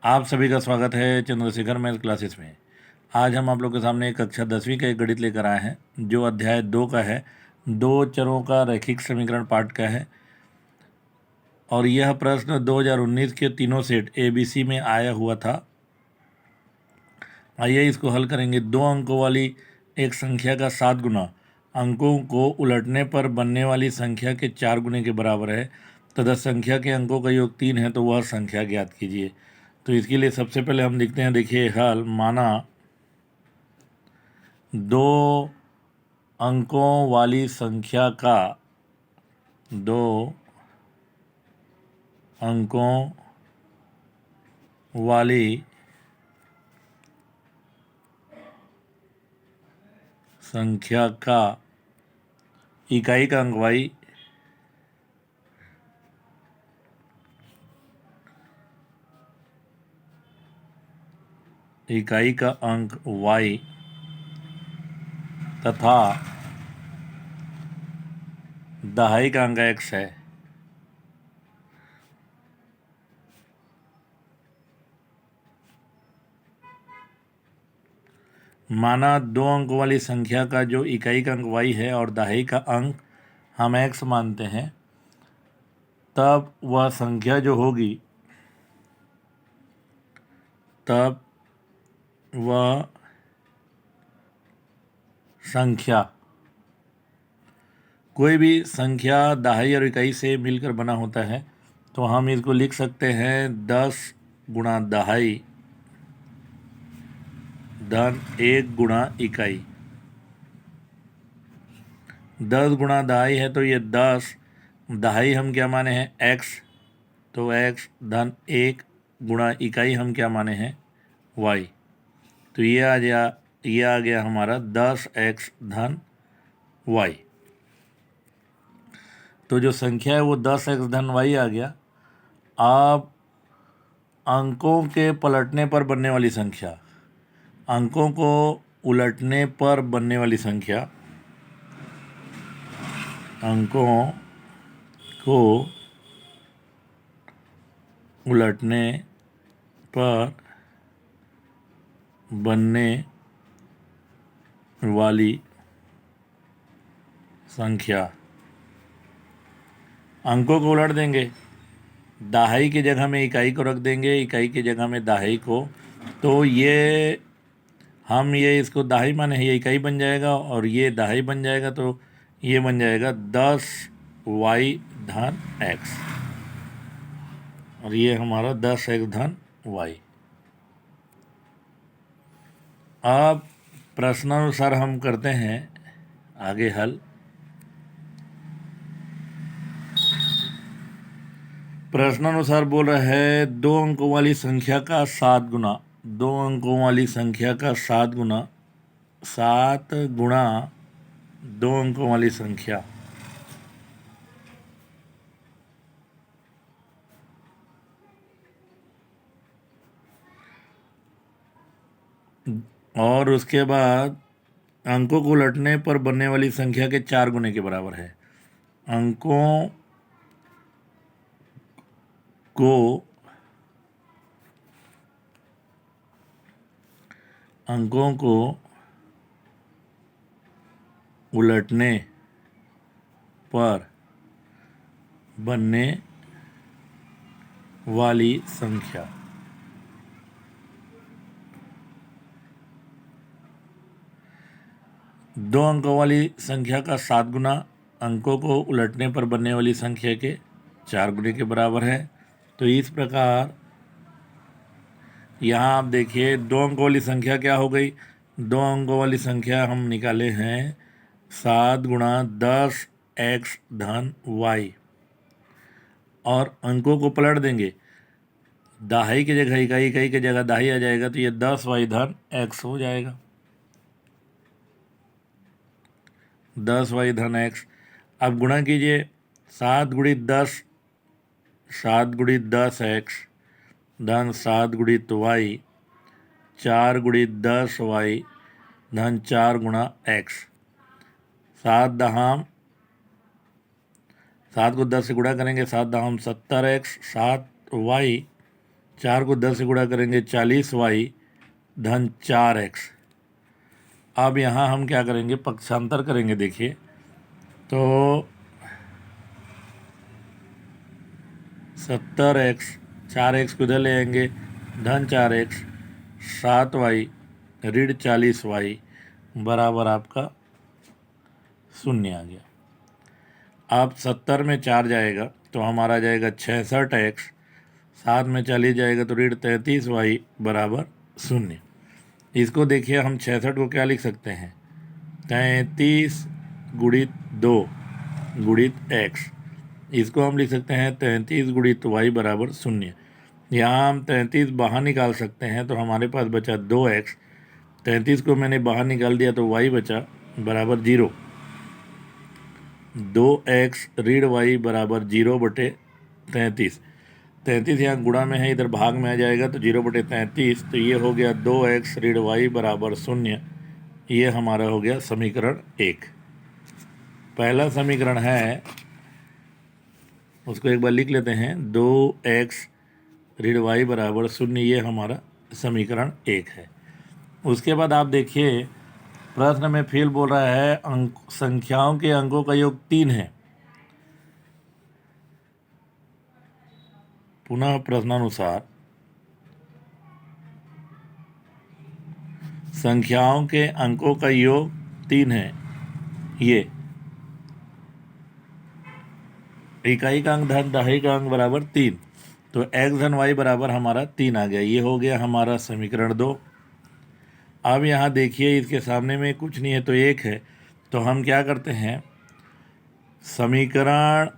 आप सभी का स्वागत है चंद्रशेखर मैथ क्लासेस में। आज हम आप लोग के सामने एक कक्षा 10वीं का एक गणित लेकर आए हैं जो अध्याय 2 का है। दो चरों का रैखिक समीकरण पाठ का है और यह प्रश्न 2019 के तीनों सेट ABC में आया हुआ था। आइए इसको हल करेंगे। 2 अंकों वाली एक संख्या का 7 गुना अंकों को उलटने पर बनने वाली संख्या के 4 गुने के बराबर है तथा संख्या के अंकों का योग 3 है, तो वह संख्या ज्ञात कीजिए। तो इसके लिए सबसे पहले हम लिखते हैं, देखिए हल। माना 2 अंकों वाली संख्या का 2 अंकों वाली संख्या का इकाई का अंक y, इकाई का अंक y तथा दहाई का अंक x है। माना 2 अंकों वाली संख्या का जो इकाई का अंक y है और दहाई का अंक हम x मानते हैं, तब वह संख्या जो होगी, तब वह संख्या, कोई भी संख्या दहाई और इकाई से मिलकर बना होता है, तो हम इसको लिख सकते हैं 10 गुणा दहाई धन 1 गुणा इकाई। 10 गुणा दहाई है तो ये 10, दहाई हम क्या माने हैं x, तो x धन 1 गुणा इकाई हम क्या माने हैं y, तो ये आ गया हमारा 10x धन y। तो जो संख्या है वो 10x धन y आ गया। अब अंकों के पलटने पर बनने वाली संख्या, अंकों को उलटने पर बनने वाली संख्या, अंकों को उलटने पर बनने वाली संख्या, अंकों को उलट देंगे, दहाई की जगह में इकाई को रख देंगे, इकाई की जगह में दहाई को, तो ये हम ये इसको दहाई माने ये इकाई बन जाएगा और ये दहाई बन जाएगा, तो ये बन जाएगा 10y धन x और ये हमारा 10x धन y। अब प्रश्नानुसार हम करते हैं आगे हल। प्रश्नानुसार बोल रहा है 2 अंकों वाली संख्या का 7 गुना, 2 अंकों वाली संख्या का 7 गुना, 7 गुणा 2 अंकों वाली संख्या, और उसके बाद अंकों को उलटने पर बनने वाली संख्या के 4 गुने के बराबर है। अंकों को अंकों को उलटने पर बनने वाली संख्या, 2 अंकों वाली संख्या का 7 गुना अंकों को उलटने पर बनने वाली संख्या के 4 गुने के बराबर है। तो इस प्रकार यहाँ आप देखिए 2 अंकों वाली संख्या क्या हो गई, 2 अंकों वाली संख्या हम निकाले हैं 7 गुणा 10x धन y, और अंकों को पलट देंगे, दहाई की जगह इकाई, इकाई की जगह दहाई आ जाएगा, तो ये 10y धन x हो जाएगा, 10y धन x। अब गुणा कीजिए, 7 गुणित 10, 7 गुणित 10x धन 7 गुणित y, 4 गुणित 10y धन 4 गुणा x, 7 दहाम, 7 को 10 से गुणा करेंगे, 7 दहाम 70x, 7y 4 को 10 से गुणा करेंगे 40y धन 4x। अब यहाँ हम क्या करेंगे, पक्षांतर करेंगे। देखिए तो 70x, 4x को इधर ले आएंगे, धन 4x, 7y ऋण 40y बराबर आपका 0 आ गया। अब 70 में 4 जाएगा तो हमारा जाएगा 66x, 7 में 40 जाएगा तो ऋण 33y बराबर 0। इसको देखिए हम 66 को क्या लिख सकते हैं, 33 गुणित 2 गुणित x। इसको हम लिख सकते हैं 33 गुणित y बराबर 0। यहाँ हम 33 बाहर निकाल सकते हैं तो हमारे पास बचा 2x। 33 को मैंने बाहर निकाल दिया तो y बचा बराबर 0। 2x ऋण y बराबर 0/33। 33 यहाँ गुणा में है, इधर भाग में आ जाएगा तो 0/33। तो ये हो गया 2x ऋण y बराबर 0। ये हमारा हो गया समीकरण 1। पहला समीकरण है, उसको एक बार लिख लेते हैं, 2x ऋण y बराबर 0। ये हमारा समीकरण 1 है। उसके बाद आप देखिए प्रश्न में फिर बोल रहा है संख्याओं के अंकों का योग 3 है। पुनः प्रश्नानुसार संख्याओं के अंकों का योग 3 है। ये इकाई का अंक धन दहाई का अंक बराबर 3, तो x धन y बराबर हमारा 3 आ गया। ये हो गया हमारा समीकरण 2। अब यहाँ देखिए इसके सामने में कुछ नहीं है तो 1 है, तो हम क्या करते हैं, समीकरण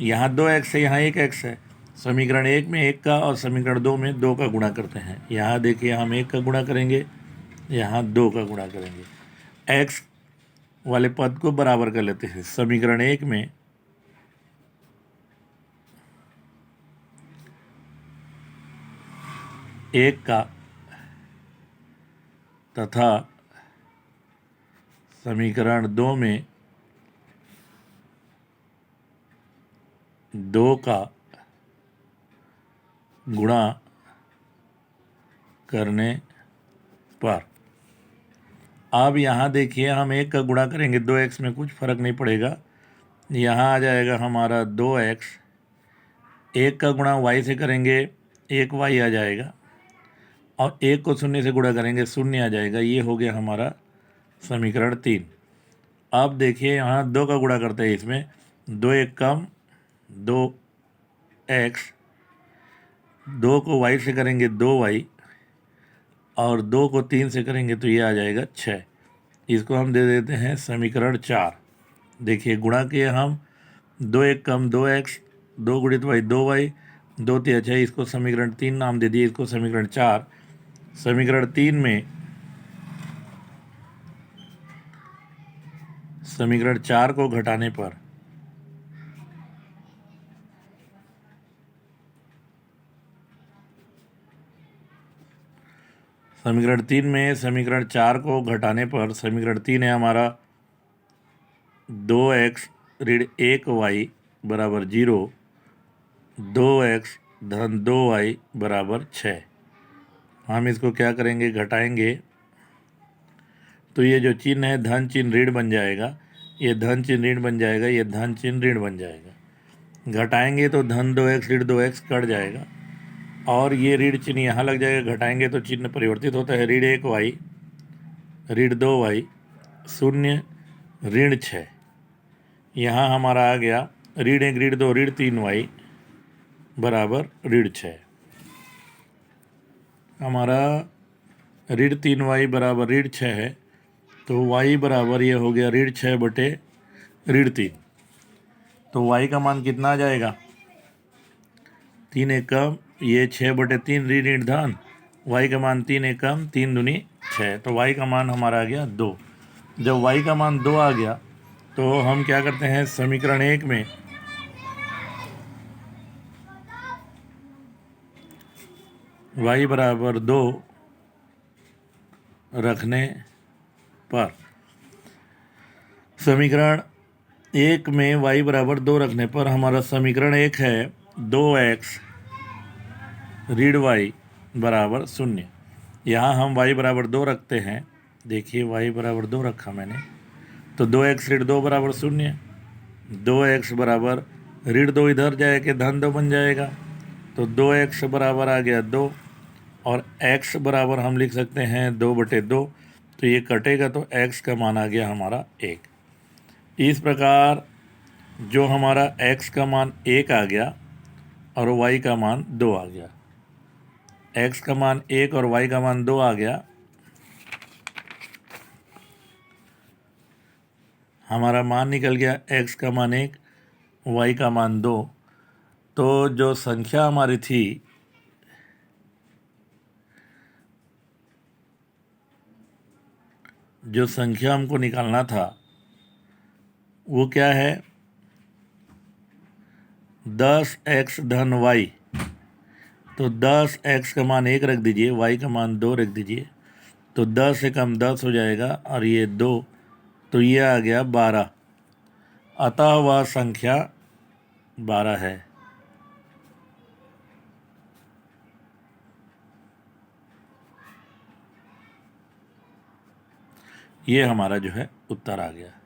यहाँ 2x है, यहाँ 1x है। समीकरण 1 में 1 का और समीकरण 2 में 2 का गुणा करते हैं। यहाँ देखिए हम 1 का गुणा करेंगे, यहाँ 2 का गुणा करेंगे। x वाले पद को बराबर कर लेते हैं। समीकरण 1 में 1 का तथा समीकरण 2 में 2 का गुणा करने पर, अब यहाँ देखिए हम 1 का गुणा करेंगे 2x में कुछ फ़र्क नहीं पड़ेगा। यहाँ आ जाएगा हमारा 2x, 1 का गुणा y से करेंगे 1y आ जाएगा, और 1 को 0 से गुणा करेंगे 0 आ जाएगा। ये हो गया हमारा समीकरण 3। अब देखिए यहाँ 2 का गुणा करते हैं, इसमें 2 1 कम 2x, 2 को y से करेंगे 2y, और 2 को 3 से करेंगे तो ये आ जाएगा 6। इसको हम दे देते हैं समीकरण 4। देखिए गुणा किए हम, 2 1 कम 2x, 2 गुणित y 2y, 2 3 6। इसको समीकरण 3 नाम दे दिए, इसको समीकरण 4। समीकरण 3 में समीकरण 4 को घटाने पर समीकरण 3 में समीकरण 4 को घटाने पर समीकरण 3 है हमारा 2x ऋण 1y बराबर 0, 2x धन 2y बराबर 6। हम इसको क्या करेंगे, घटाएंगे तो ये जो चिन्ह है धन चिन्ह ऋण बन जाएगा, ये धन चिन्ह ऋण बन जाएगा, ये धन चिन्ह ऋण बन जाएगा। घटाएंगे तो धन 2x ऋण 2x कट जाएगा, और ये ऋण चिन्ह यहाँ लग जाएगा। घटाएंगे तो चिन्ह परिवर्तित होता है, ऋण 1y ऋण 2y 0 ऋण 6। यहाँ हमारा आ गया ऋण 1 ऋण 2 ऋण 3y बराबर ऋण 6। हमारा ऋण 3y बराबर ऋण 6 है, तो y बराबर ये हो गया ऋण 6 बटे ऋण 3। तो y का मान कितना आ जाएगा, 3 एकम ये 6/3 ऋण धन, y का मान 3 एकम 3 दूनी 6, तो y का मान हमारा आ गया 2। जब y का मान 2 आ गया तो हम क्या करते हैं, समीकरण 1 में y बराबर 2 रखने पर, समीकरण 1 में y बराबर 2 रखने पर हमारा समीकरण 1 है 2x ऋण y बराबर 0। यहाँ हम y बराबर 2 रखते हैं। देखिए y बराबर 2 रखा मैंने, तो 2x ऋण 2 बराबर 0। 2x बराबर ऋण 2 इधर जाएगा धन 2 बन जाएगा, तो 2x बराबर आ गया 2, और x बराबर हम लिख सकते हैं 2/2। तो ये कटेगा तो x का मान आ गया हमारा 1। इस प्रकार जो हमारा x का मान 1 आ गया और y का मान 2 आ गया। x का मान 1 और y का मान 2 आ गया। हमारा मान निकल गया x का मान 1, y का मान 2। तो जो संख्या हमारी थी जो संख्या हमको निकालना था वो क्या है, 10x धन y। तो 10x का मान 1 रख दीजिए, y का मान 2 रख दीजिए, तो 10 से कम 10 हो जाएगा और ये 2, तो ये आ गया 12। अतः वह संख्या 12 है। ये हमारा जो है उत्तर आ गया।